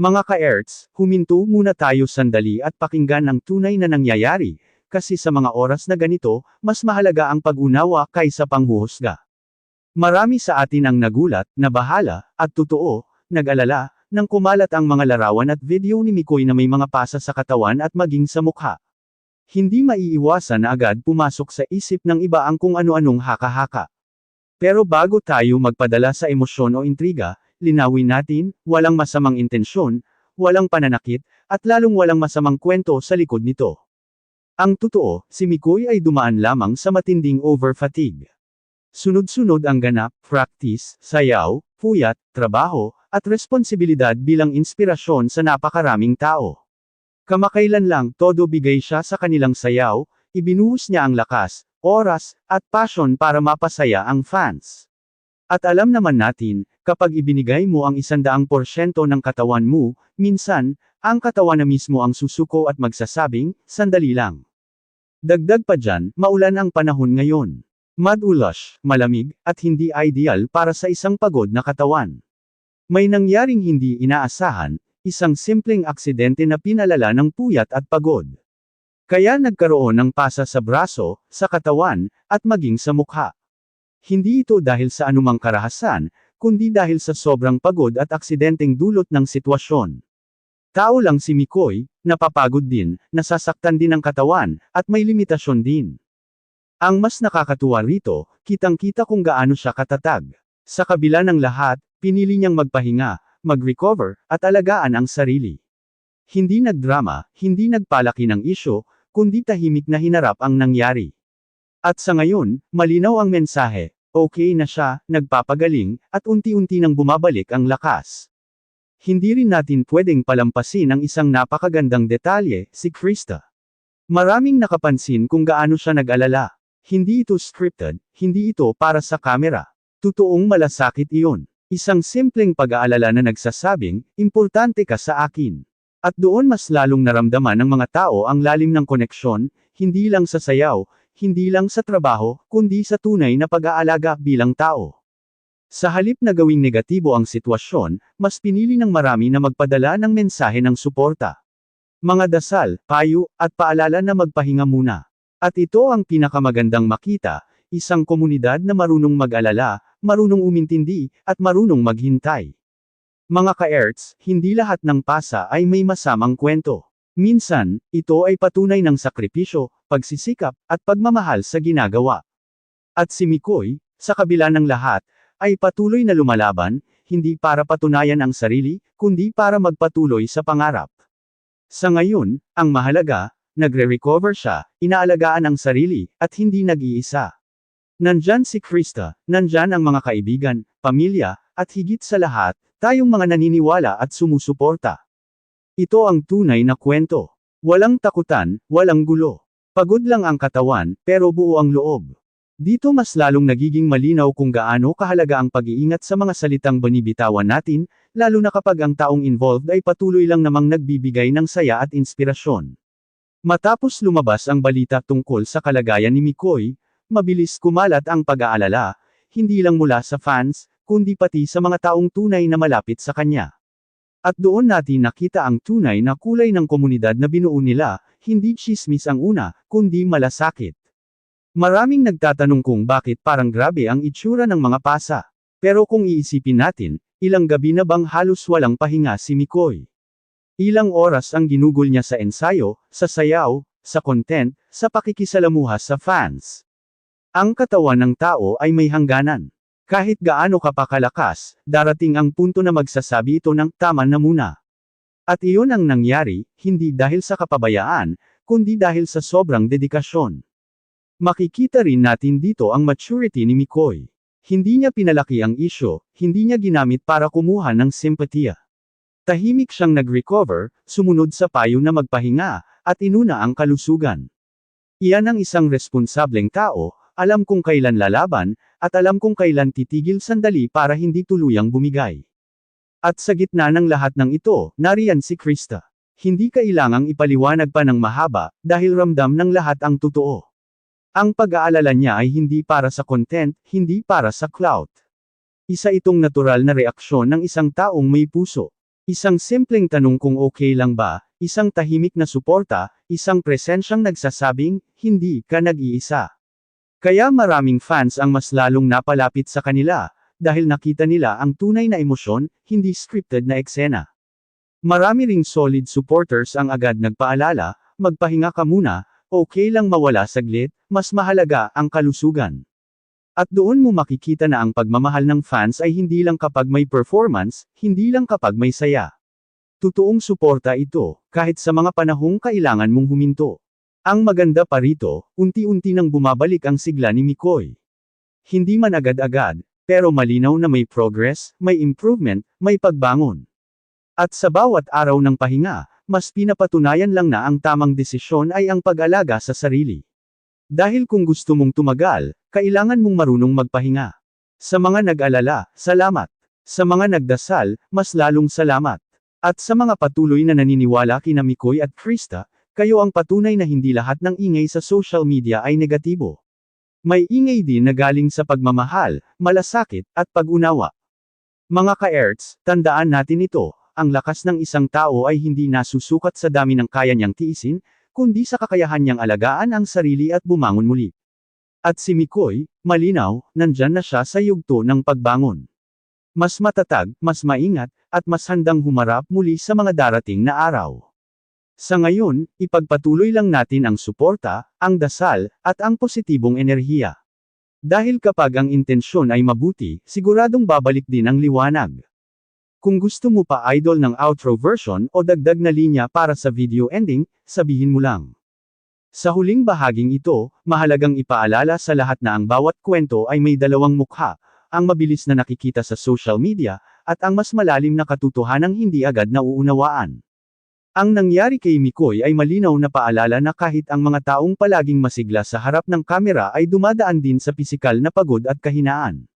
Mga ka-Erts, huminto muna tayo sandali at pakinggan ang tunay na nangyayari, kasi sa mga oras na ganito, mas mahalaga ang pag-unawa kaysa panghuhusga. Marami sa atin ang nagulat, nabahala, at totoo, nag-alala, nang kumalat ang mga larawan at video ni Mikoy na may mga pasa sa katawan at maging sa mukha. Hindi maiiwasan na agad pumasok sa isip ng iba ang kung ano-anong haka-haka. Pero bago tayo magpadala sa emosyon o intriga, linawin natin, walang masamang intensyon, walang pananakit, at lalong walang masamang kwento sa likod nito. Ang totoo, si Mikoy ay dumaan lamang sa matinding over-fatigue. Sunod-sunod ang ganap, practice, sayaw, puyat, trabaho, at responsibilidad bilang inspirasyon sa napakaraming tao. Kamakailan lang, todo bigay siya sa kanilang sayaw, ibinuhos niya ang lakas, oras, at passion para mapasaya ang fans. At alam naman natin, kapag ibinigay mo ang 100% ng katawan mo, minsan, ang katawan na mismo ang susuko at magsasabing, sandali lang. Dagdag pa dyan, maulan ang panahon ngayon. Madulas, malamig, at hindi ideal para sa isang pagod na katawan. May nangyaring hindi inaasahan, isang simpleng aksidente na pinalala ng puyat at pagod. Kaya nagkaroon ng pasa sa braso, sa katawan, at maging sa mukha. Hindi ito dahil sa anumang karahasan, kundi dahil sa sobrang pagod at aksidenteng dulot ng sitwasyon. Tao lang si Mikoy, napapagod din, nasasaktan din ang katawan, at may limitasyon din. Ang mas nakakatuwa rito, kitang-kita kung gaano siya katatag. Sa kabila ng lahat, pinili niyang magpahinga, mag-recover, at alagaan ang sarili. Hindi nagdrama, hindi nagpalaki ng isyo, kundi tahimik na hinarap ang nangyari. At sa ngayon, malinaw ang mensahe, okay na siya, nagpapagaling, at unti-unti nang bumabalik ang lakas. Hindi rin natin pwedeng palampasin ang isang napakagandang detalye, si Krista. Maraming nakapansin kung gaano siya nag-alala. Hindi ito scripted, hindi ito para sa kamera. Totoong malasakit iyon. Isang simpleng pag-aalala na nagsasabing, importante ka sa akin. At doon mas lalong naramdaman ng mga tao ang lalim ng koneksyon, hindi lang sa sayaw, hindi lang sa trabaho, kundi sa tunay na pag-aalaga bilang tao. Sa halip na gawing negatibo ang sitwasyon, mas pinili ng marami na magpadala ng mensahe ng suporta. Mga dasal, payo, at paalala na magpahinga muna. At ito ang pinakamagandang makita, isang komunidad na marunong mag-alala, marunong umintindi, at marunong maghintay. Mga ka-Erts, hindi lahat ng pasa ay may masamang kwento. Minsan, ito ay patunay ng sakripisyo, pagsisikap, at pagmamahal sa ginagawa. At si Mikoy, sa kabila ng lahat, ay patuloy na lumalaban, hindi para patunayan ang sarili, kundi para magpatuloy sa pangarap. Sa ngayon, ang mahalaga, nagre-recover siya, inaalagaan ang sarili, at hindi nag-iisa. Nandyan si Krista, nandyan ang mga kaibigan, pamilya, at higit sa lahat, tayong mga naniniwala at sumusuporta. Ito ang tunay na kwento. Walang takutan, walang gulo. Pagod lang ang katawan, pero buo ang loob. Dito mas lalong nagiging malinaw kung gaano kahalaga ang pag-iingat sa mga salitang binibitawan natin, lalo na kapag ang taong involved ay patuloy lang namang nagbibigay ng saya at inspirasyon. Matapos lumabas ang balita tungkol sa kalagayan ni Mikoy, mabilis kumalat ang pag-aalala, hindi lang mula sa fans, kundi pati sa mga taong tunay na malapit sa kanya. At doon natin nakita ang tunay na kulay ng komunidad na binuo nila, hindi tsismis ang una, kundi malasakit. Maraming nagtatanong kung bakit parang grabe ang itsura ng mga pasa. Pero kung iisipin natin, ilang gabi na bang halos walang pahinga si Mikoy? Ilang oras ang ginugol niya sa ensayo, sa sayaw, sa content, sa pakikisalamuha sa fans. Ang katawan ng tao ay may hangganan. Kahit gaano ka pa kalakas, darating ang punto na magsasabi ito ng tama na muna. At iyon ang nangyari, hindi dahil sa kapabayaan, kundi dahil sa sobrang dedikasyon. Makikita rin natin dito ang maturity ni Mikoy. Hindi niya pinalaki ang isyo, hindi niya ginamit para kumuha ng simpatiya. Tahimik siyang nag-recover, sumunod sa payo na magpahinga, at inuna ang kalusugan. Iyan ang isang responsableng tao, alam kung kailan lalaban, at alam kung kailan titigil sandali para hindi tuluyang bumigay. At sa gitna ng lahat ng ito, nariyan si Krista. Hindi kailangang ipaliwanag pa ng mahaba, dahil ramdam ng lahat ang totoo. Ang pag-aalala niya ay hindi para sa content, hindi para sa clout. Isa itong natural na reaksyon ng isang taong may puso. Isang simpleng tanong kung okay lang ba, isang tahimik na suporta, isang presensyang nagsasabing, hindi ka nag-iisa. Kaya maraming fans ang mas lalong napalapit sa kanila, dahil nakita nila ang tunay na emosyon, hindi scripted na eksena. Marami ring solid supporters ang agad nagpaalala, magpahinga ka muna, okay lang mawala saglit, mas mahalaga ang kalusugan. At doon mo makikita na ang pagmamahal ng fans ay hindi lang kapag may performance, hindi lang kapag may saya. Totoong suporta ito, kahit sa mga panahong kailangan mong huminto. Ang maganda pa rito, unti-unti nang bumabalik ang sigla ni Mikoy. Hindi man agad-agad, pero malinaw na may progress, may improvement, may pagbangon. At sa bawat araw ng pahinga, mas pinapatunayan lang na ang tamang desisyon ay ang pag-alaga sa sarili. Dahil kung gusto mong tumagal, kailangan mong marunong magpahinga. Sa mga nag-alala, salamat. Sa mga nagdasal, mas lalong salamat. At sa mga patuloy na naniniwala kina Mikoy at Krista, kayo ang patunay na hindi lahat ng ingay sa social media ay negatibo. May ingay din na galing sa pagmamahal, malasakit, at pag-unawa. Mga ka-Erts, tandaan natin ito, ang lakas ng isang tao ay hindi nasusukat sa dami ng kaya niyang tiisin, kundi sa kakayahan niyang alagaan ang sarili at bumangon muli. At si Mikoy, malinaw, nandyan na siya sa yugto ng pagbangon. Mas matatag, mas maingat, at mas handang humarap muli sa mga darating na araw. Sa ngayon, ipagpatuloy lang natin ang suporta, ang dasal, at ang positibong enerhiya. Dahil kapag ang intensyon ay mabuti, siguradong babalik din ang liwanag. Kung gusto mo pa idol ng outro version o dagdag na linya para sa video ending, sabihin mo lang. Sa huling bahaging ito, mahalagang ipaalala sa lahat na ang bawat kwento ay may dalawang mukha, ang mabilis na nakikita sa social media, at ang mas malalim na katotohanang hindi agad nauunawaan. Ang nangyari kay Mikoy ay malinaw na paalala na kahit ang mga taong palaging masigla sa harap ng kamera ay dumadaan din sa pisikal na pagod at kahinaan.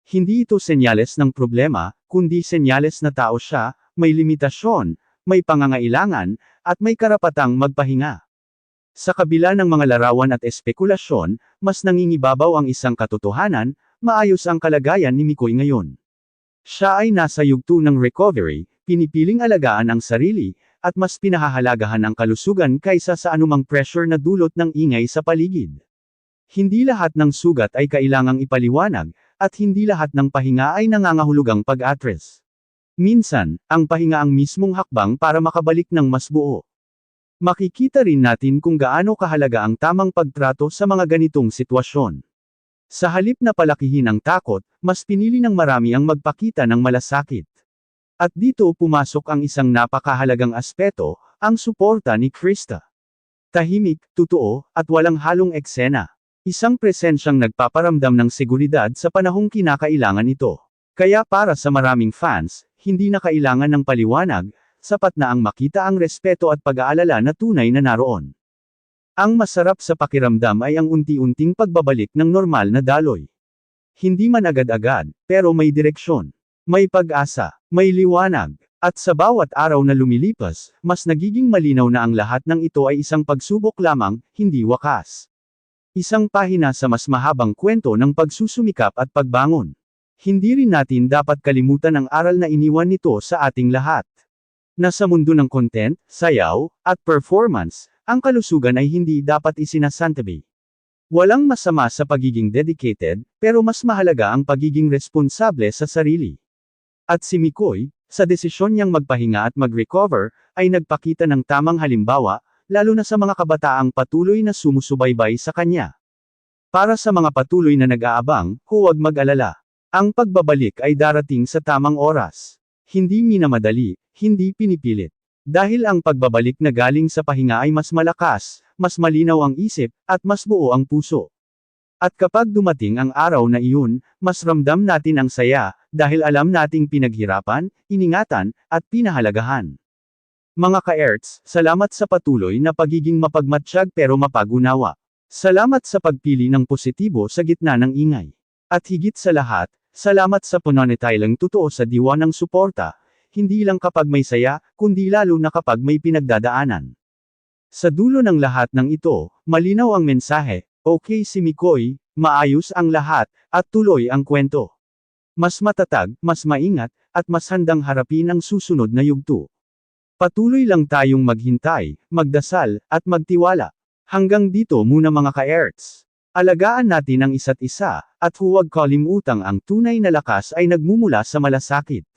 Hindi ito senyales ng problema, kundi senyales na tao siya, may limitasyon, may pangangailangan, at may karapatang magpahinga. Sa kabila ng mga larawan at espekulasyon, mas nangingibabaw ang isang katotohanan, maayos ang kalagayan ni Mikoy ngayon. Siya ay nasa yugto ng recovery, pinipiling alagaan ang sarili, at mas pinahahalagahan ang kalusugan kaysa sa anumang pressure na dulot ng ingay sa paligid. Hindi lahat ng sugat ay kailangang ipaliwanag, at hindi lahat ng pahinga ay nangangahulugang pag-atres. Minsan, ang pahinga ang mismong hakbang para makabalik ng mas buo. Makikita rin natin kung gaano kahalaga ang tamang pagtrato sa mga ganitong sitwasyon. Sa halip na palakihin ang takot, mas pinili ng marami ang magpakita ng malasakit. At dito pumasok ang isang napakahalagang aspeto, ang suporta ni Krista. Tahimik, totoo, at walang halong eksena. Isang presensyang nagpaparamdam ng seguridad sa panahong kinakailangan ito. Kaya para sa maraming fans, hindi na kailangan ng paliwanag, sapat na ang makita ang respeto at pag-aalala na tunay na naroon. Ang masarap sa pakiramdam ay ang unti-unting pagbabalik ng normal na daloy. Hindi man agad-agad, pero may direksyon. May pag-asa, may liwanag, at sa bawat araw na lumilipas, mas nagiging malinaw na ang lahat ng ito ay isang pagsubok lamang, hindi wakas. Isang pahina sa mas mahabang kwento ng pagsusumikap at pagbangon. Hindi rin natin dapat kalimutan ang aral na iniwan nito sa ating lahat. Na sa mundo ng content, sayaw, at performance, ang kalusugan ay hindi dapat isinasantabi. Walang masama sa pagiging dedicated, pero mas mahalaga ang pagiging responsable sa sarili. At si Mikoy, sa desisyon niyang magpahinga at mag-recover, ay nagpakita ng tamang halimbawa, lalo na sa mga kabataang patuloy na sumusubaybay sa kanya. Para sa mga patuloy na nag-aabang, huwag mag-alala. Ang pagbabalik ay darating sa tamang oras. Hindi minamadali, hindi pinipilit. Dahil ang pagbabalik na galing sa pahinga ay mas malakas, mas malinaw ang isip, at mas buo ang puso. At kapag dumating ang araw na iyon, mas ramdam natin ang saya, dahil alam nating pinaghirapan, iningatan, at pinahalagahan. Mga ka-Erts, salamat sa patuloy na pagiging mapagmatsyag pero mapagunawa. Salamat sa pagpili ng positibo sa gitna ng ingay. At higit sa lahat, salamat sa pananatiling totoo sa diwa ng suporta, hindi lang kapag may saya, kundi lalo na kapag may pinagdadaanan. Sa dulo ng lahat ng ito, malinaw ang mensahe, okay si Mikoy, maayos ang lahat, at tuloy ang kwento. Mas matatag, mas maingat, at mas handang harapin ang susunod na yugto. Patuloy lang tayong maghintay, magdasal, at magtiwala. Hanggang dito muna mga ka-Erts. Alagaan natin ang isa't isa, at huwag kalimutang ang tunay na lakas ay nagmumula sa malasakit.